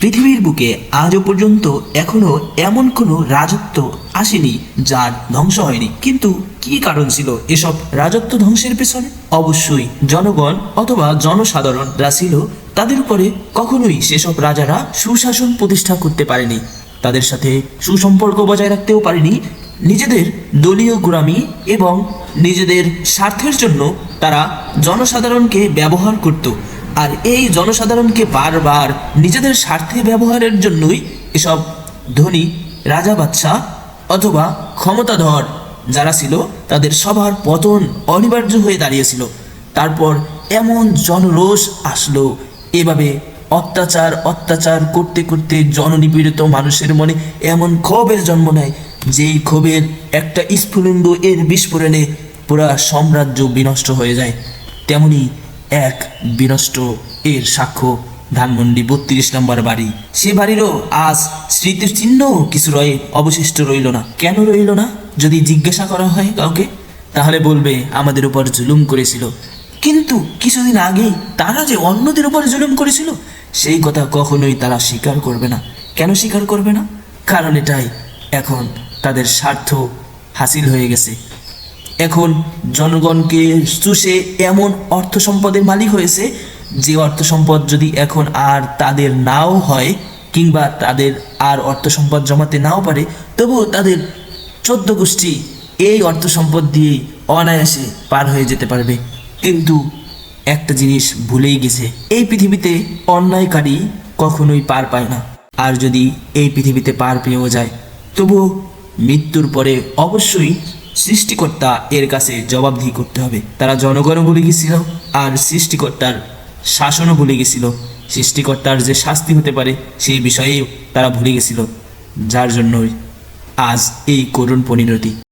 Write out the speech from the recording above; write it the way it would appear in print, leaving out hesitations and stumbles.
পৃথিবীর বুকে আজও পর্যন্ত এখনো এমন কোনো রাজত্ব আসেনি যার ধ্বংস হয়নি। কিন্তু কি কারণ ছিল এসব রাজত্ব ধ্বংসের পেছনে? অবশ্যই জনগণ অথবা জনসাধারণরা ছিল, তাদের উপরে কখনোই সেসব রাজারা সুশাসন প্রতিষ্ঠা করতে পারেনি, তাদের সাথে সুসম্পর্ক বজায় রাখতেও পারেনি। নিজেদের দলীয় গোড়ামি এবং নিজেদের স্বার্থের জন্য তারা জনসাধারণকে ব্যবহার করত। আর এই জনসাধারণকে বারবার নিজেদের স্বার্থে ব্যবহারের জন্যই এসব ধনী রাজা বাদশাহ অথবা ক্ষমতাধর যারা ছিল তাদের সবার পতন অনিবার্য হয়ে দাঁড়িয়েছিল। তারপর এমন জনরোষ আসলো, এভাবে অত্যাচার করতে করতে জননিপীড়িত মানুষের মনে এমন ক্ষোভের জন্ম নেয়, যেই ক্ষোভের একটা স্ফুলিঙ্গ এর বিস্ফোরণে পুরা সাম্রাজ্য বিনষ্ট হয়ে যায়। তেমনি এক বিনষ্ট এর সাক্ষ্য ধানমন্ডি 32 নম্বর বাড়ি। সে বাড়িরও আজ স্মৃতির চিহ্ন কিছু অবশিষ্ট রইল না। কেন রইল না যদি জিজ্ঞাসা করা হয় কাউকে, তাহলে বলবে আমাদের উপর জুলুম করেছিল। কিন্তু কিছুদিন আগেই তারা যে অন্যদের উপর জুলুম করেছিল সেই কথা কখনোই তারা স্বীকার করবে না। কেন স্বীকার করবে না? কারণ এটাই, এখন তাদের স্বার্থ হাসিল হয়ে গেছে। এখন জনগণকে চুষে এমন অর্থ সম্পদের মালিক হয়েছে, যে অর্থ সম্পদ যদি এখন আর তাদের নাও হয় কিংবা তাদের আর অর্থ সম্পদ জমাতে নাও পারে, তবুও তাদের 14 গোষ্ঠী এই অর্থ সম্পদ দিয়ে অনায়াসে পার হয়ে যেতে পারবে। কিন্তু একটা জিনিস ভুলেই গেছে, এই পৃথিবীতে অন্যায়কারী কখনোই পার পায় না। আর যদি এই পৃথিবীতে পার পেয়েও যায়, তবুও মৃত্যুর পরে অবশ্যই সৃষ্টিকর্তা এর কাছে জবাবদিহি করতে হবে। তারা জনগণও ভুলে গেছিল, আর সৃষ্টিকর্তার শাসনও ভুলে গেছিল। সৃষ্টিকর্তার যে শাস্তি হতে পারে সেই বিষয়েও তারা ভুলে গেছিল, যার জন্যই আজ এই করুণ পরিণতি।